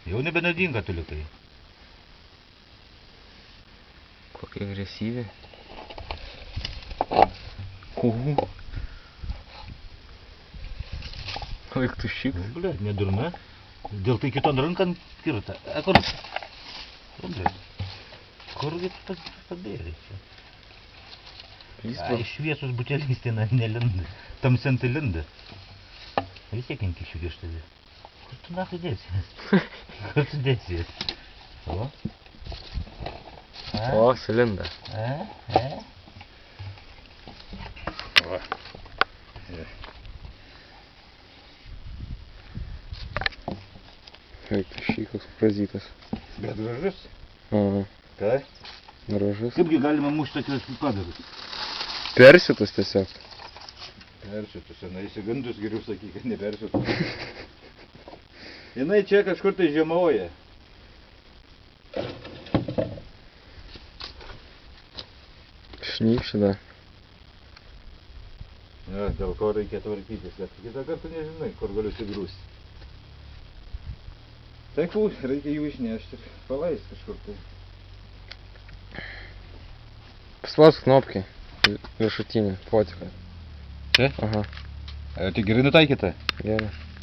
Jau nebenadinga tuliukai. Kokia agresyvi. Laik tuščiks. Bля, nedurna. Dėl tai kiton rankan kirta. Kur? Bля. Kurgi pabėrė čia? Ai, šviesus butelys ten nelinda. Tamsiantai linda. Vis tiek ant kišių kištadi. Kur tu nakai dėsies? Kur tu dėsies? O? O, sulinda. O. Laik tuščiai, koks prazytas. Bet gražus. Aha, Ką? gražus. Kaipgi galima mušti tokius padarus? Persitus tiesiog. Persitus, jinai įsigandus geriau sakyk, kad nepersitus. Jinai čia kažkur tai žemauja. Šnypšė dar. Ja, dėl ko reikia tvarkytis, kad kitą kartą nežinai, kur galiu sigrūsti. Tai reikia jų išnešti ir palaist kažkur tai. Paspausk knopkę. Viršutinį, potiką. Čia? Aha, Tai gerai nutaikyta? gerai.